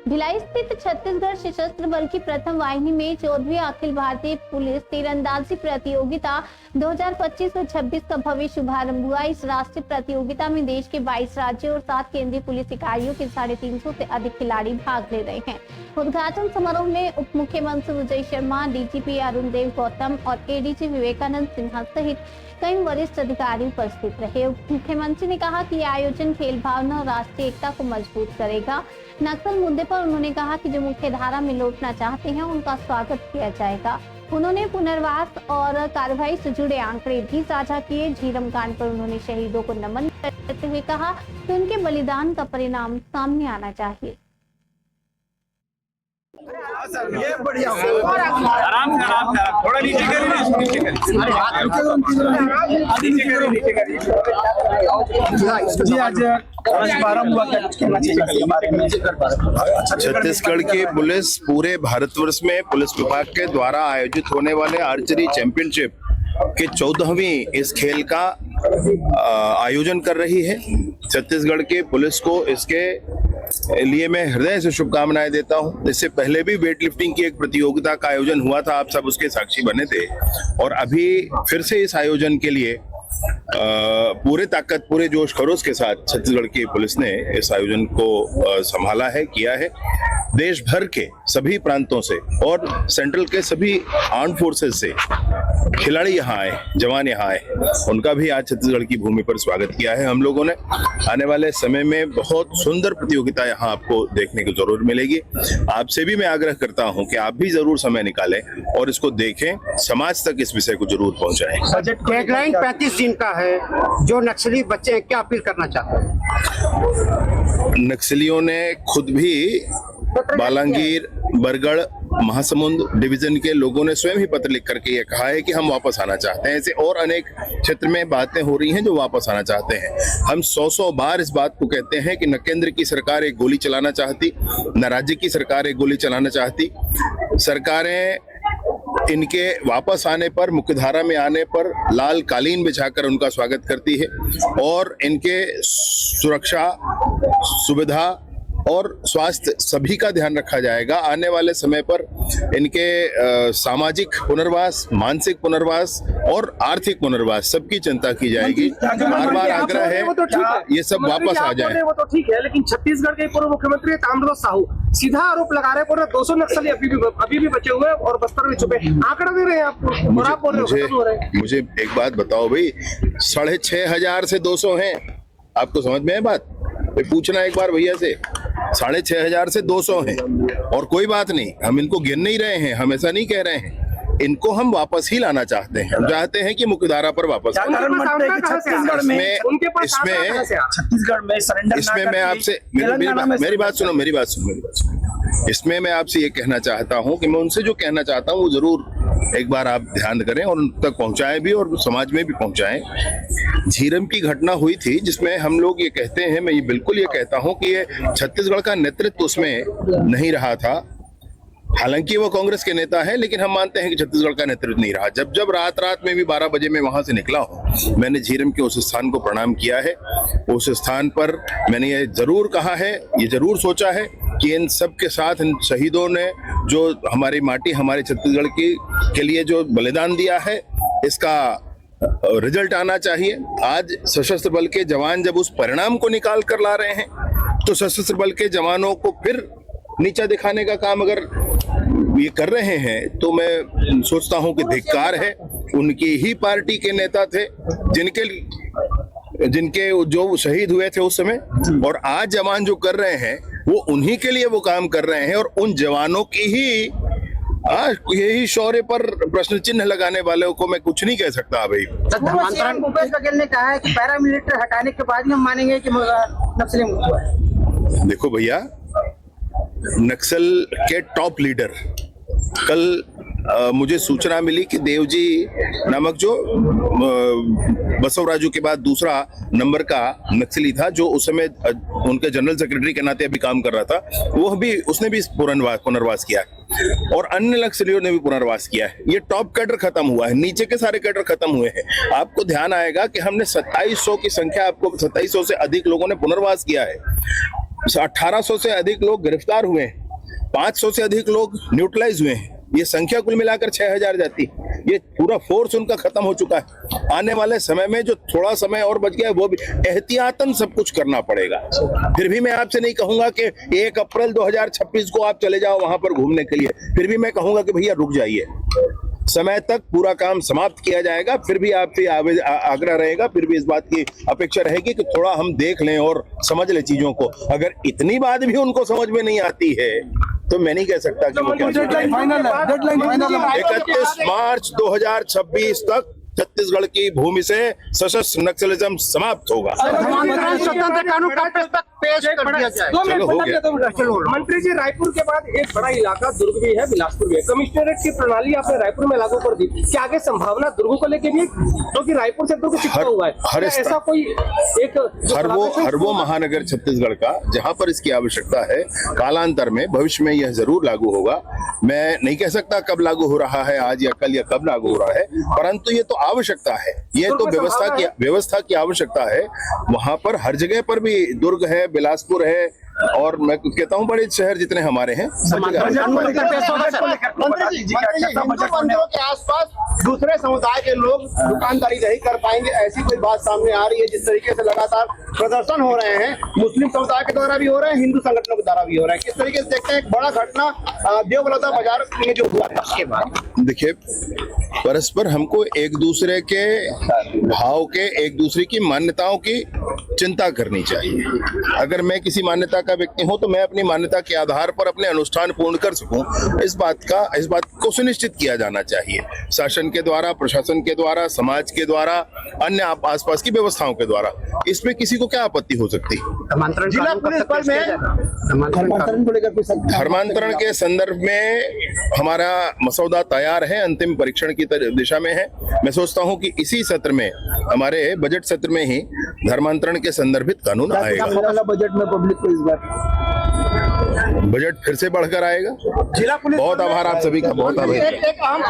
भिलाई स्थित छत्तीसगढ़ सशस्त्र बल की प्रथम वाहिनी में 14वीं अखिल भारतीय पुलिस तीरंदाजी प्रतियोगिता 2025 और 26 का भव्य शुभारंभ हुआ। इस राष्ट्रीय प्रतियोगिता में देश के 22 राज्यों और 7 केंद्रीय पुलिस इकाइयों के 350 से अधिक खिलाड़ी भाग ले रहे हैं। उद्घाटन समारोह में उप मुख्यमंत्री विजय शर्मा, डीजीपी अरुण देव गौतम और एडीजी विवेकानंद सिन्हा सहित कई वरिष्ठ अधिकारी उपस्थित रहे। उप मुख्यमंत्री ने कहा कि यह आयोजन खेल भावना और राष्ट्रीय एकता को मजबूत करेगा। नक्सल मुद्दे पर उन्होंने कहा कि जो मुख्य धारा में लौटना चाहते हैं उनका स्वागत किया जाएगा। उन्होंने पुनर्वास और कार्रवाई से जुड़े आंकड़े भी साझा किए। झीरम कांड पर उन्होंने शहीदों को नमन करते हुए कहा कि उनके बलिदान का परिणाम सामने आना चाहिए। ये बढ़िया आराम से थोड़ा नीचे करिए छत्तीसगढ़ की पुलिस पूरे भारतवर्ष में पुलिस विभाग के द्वारा आयोजित होने वाले आर्चरी चैंपियनशिप के 14वीं इस खेल का आयोजन कर रही है। छत्तीसगढ़ के पुलिस को इसके लिए मैं हृदय से शुभकामनाएं देता हूं। इससे पहले भी वेट लिफ्टिंग की एक प्रतियोगिता का आयोजन हुआ था, आप सब उसके साक्षी बने थे। और अभी फिर से इस आयोजन के लिए पूरे ताकत पूरे जोश खरोश के साथ छत्तीसगढ़ की पुलिस ने इस आयोजन को संभाला है, किया है। देश भर के सभी प्रांतों से और सेंट्रल के सभी आर्म्ड फोर्सेस से खिलाड़ी यहाँ आए, जवान यहाँ आए, उनका भी आज छत्तीसगढ़ की भूमि पर स्वागत किया है हम लोगों ने। आने वाले समय में बहुत सुंदर प्रतियोगिता यहाँ आपको देखने को जरूर मिलेगी। आपसे भी मैं आग्रह करता हूँ कि आप भी जरूर समय निकालें और इसको देखें, समाज तक इस विषय को जरूर पहुँचाएं। बजट डेडलाइन 35 दिन का है, जो नक्सली बच्चे हैं क्या अपील करना चाहते हैं? नक्सलियों ने खुद भी बालांगीर, बरगढ़, महासमुंद डिवीजन के लोगों ने स्वयं ही पत्र लिख करके ये कहा है कि हम वापस आना चाहते हैं। ऐसे और अनेक क्षेत्र में बातें हो रही हैं जो वापस आना चाहते हैं। हम 100 बार इस बात को कहते हैं कि न केंद्र की सरकार एक गोली चलाना चाहती, न राज्य की सरकार एक गोली चलाना चाहती। सरकारें इनके वापस आने पर, मुख्यधारा में आने पर लाल कालीन बिछाकर उनका स्वागत करती है और इनके सुरक्षा, सुविधा और स्वास्थ्य सभी का ध्यान रखा जाएगा। आने वाले समय पर इनके सामाजिक पुनर्वास, मानसिक पुनर्वास और आर्थिक पुनर्वास सबकी चिंता की जाएगी। बार बार आग्रह है ये सब वापस आ जाए। वो तो ठीक है, लेकिन छत्तीसगढ़ के पूर्व मुख्यमंत्री ताम्रध्वज साहू सीधा आरोप लगा रहे हैं 200 नक्सली अभी भी बचे हुए और बस्तर में छुपे। आंकड़ा दे रहे हैं आपको और आप बोल रहे हो। मुझे एक बात बताओ भाई, 6,500 से 200 हैं, आपको समझ में है बात? पूछना एक बार भैया से। 6,500 से 200 हैं और कोई बात नहीं, हम इनको गिन नहीं रहे हैं, हम ऐसा नहीं कह रहे हैं। इनको हम वापस ही लाना चाहते हैं। हम चाहते हैं कि मुख्यधारा पर वापस छत्तीसगढ़ में इसमें मैं आपसे मेरी बात सुनो। इसमें मैं आपसे ये कहना चाहता हूं कि मैं उनसे जो कहना चाहता हूं वो जरूर एक बार आप ध्यान करें और उन तक पहुंचाएं भी और समाज में भी पहुंचाएं। झीरम की घटना हुई थी जिसमें हम लोग ये कहते हैं, मैं ये बिल्कुल ये कहता हूं कि ये छत्तीसगढ़ का नेतृत्व उसमें नहीं रहा था। हालांकि वो कांग्रेस के नेता है, लेकिन हम मानते हैं कि छत्तीसगढ़ का नेतृत्व नहीं रहा। जब रात में भी 12 बजे मैं वहां से निकला हूं, मैंने झीरम के उस स्थान को प्रणाम किया है। उस स्थान पर मैंने ये जरूर कहा है, ये जरूर सोचा है कि इन सब के साथ इन शहीदों ने जो हमारी माटी, हमारे छत्तीसगढ़ की के लिए जो बलिदान दिया है, इसका रिजल्ट आना चाहिए। आज सशस्त्र बल के जवान जब उस परिणाम को निकाल कर ला रहे हैं, तो सशस्त्र बल के जवानों को फिर नीचा दिखाने का काम अगर ये कर रहे हैं तो मैं सोचता हूं कि धिक्कार है। उनकी ही पार्टी के नेता थे जिनके जो शहीद हुए थे उस समय, और आज जवान जो कर रहे हैं वो उन्हीं के लिए वो काम कर रहे हैं। और उन जवानों की ही यही शौर्य पर प्रश्न चिन्ह लगाने वालों को मैं कुछ नहीं कह सकता भाई। भूपेश बघेल ने कहा है कि पैरामिलिट्री हटाने के बाद ही हम मानेंगे कि नक्सली मुक्त हुआ है। देखो भैया, नक्सल के टॉप लीडर, कल मुझे सूचना मिली कि देवजी नामक जो बसवराजू के बाद दूसरा नंबर का नक्सली था, जो उस समय उनके जनरल सेक्रेटरी के नाते अभी काम कर रहा था, उसने भी पुनर्वास किया और अन्य नक्सलियों ने भी पुनर्वास किया है। ये टॉप कैडर खत्म हुआ है, नीचे के सारे कैडर खत्म हुए हैं। आपको ध्यान आएगा कि हमने 2700 की संख्या, आपको 2700 से अधिक लोगों ने पुनर्वास किया है। 1800 से अधिक लोग गिरफ्तार हुए हैं, 500 से अधिक लोग न्यूट्रलाइज हुए हैं। ये संख्या कुल मिलाकर 6000 जाती, ये पूरा फोर्स उनका खत्म हो चुका है। आने वाले समय में जो थोड़ा समय और बच गया है वो भी एहतियातन सब कुछ करना पड़ेगा। फिर भी मैं आपसे नहीं कहूंगा कि 1 अप्रैल 2026 को आप चले जाओ वहां पर घूमने के लिए, फिर भी मैं कहूंगा कि भैया रुक जाइए, समय तक पूरा काम समाप्त किया जाएगा। फिर भी आपसे आग्रह रहेगा, फिर भी इस बात की अपेक्षा रहेगी कि थोड़ा हम देख लें और समझ लें चीजों को। अगर इतनी बात भी उनको समझ में नहीं आती है तो मैं नहीं कह सकता कि वो क्या 31 मार्च 2026 तक छत्तीसगढ़ की भूमि से सशस्त्र नक्सलिज्म समाप्त होगा। स्वतंत्र कानून का पुस्तक पेश कर दिया जाए। चलो हो गया। मंत्री जी, रायपुर के बाद एक बड़ा इलाका दुर्ग भी है, बिलासपुर भी है। कमिश्नरेट की प्रणाली आपने रायपुर में लागू कर दी, क्या आगे संभावना दुर्ग को लेके भी, क्योंकि रायपुर से दुर्ग चिपका हुआ है, हर ऐसा कोई एक हर वो महानगर छत्तीसगढ़ का जहां पर इसकी आवश्यकता है, कालांतर में भविष्य में यह जरूर लागू होगा। मैं नहीं कह सकता कब लागू हो रहा है, आज या कल या कब लागू हो रहा है, परंतु ये तो आवश्यकता है, ये तो व्यवस्था की आवश्यकता है। वहां पर हर जगह पर भी दुर्ग है, बिलासपुर है, और मैं कहता हूँ बड़े शहर जितने हमारे हैं मंदिरों के आसपास दूसरे समुदाय के लोग दुकानदारी नहीं कर पाएंगे, ऐसी कोई बात सामने आ रही है। जिस तरीके से लगातार प्रदर्शन हो रहे हैं, मुस्लिम समुदाय के द्वारा भी हो रहे हैं, हिंदू संगठनों के द्वारा भी हो रहे हैं, किस तरीके से देखते हैं? एक बड़ा घटना देवबलौदा बाजार में जो हुआ था उसके बाद देखिए, परस्पर हमको एक दूसरे के भाव के, एक दूसरे की मान्यताओं की चिंता करनी चाहिए। अगर मैं किसी मान्यता का व्यक्ति हूं तो मैं अपनी मान्यता के आधार पर अपने अनुष्ठान पूर्ण कर सकूं, इस बात को सुनिश्चित किया जाना चाहिए, शासन के द्वारा, प्रशासन के द्वारा, समाज के द्वारा, अन्य आसपास की व्यवस्थाओं के द्वारा। इसमें किसी को क्या आपत्ति हो सकती है? जिला पुलिस बल में धर्मांतरण के संदर्भ में हमारा मसौदा तैयार है, अंतिम परीक्षण की दिशा में है। मैं सोचता हूं कि इसी सत्र में, हमारे बजट सत्र में ही धर्मांतरण के संदर्भित कानून आएगा। बजट में पब्लिक को इस बार बजट फिर से बढ़कर आएगा। जिला पुलिस बहुत आभार आप सभी का, बहुत आभार। एक आम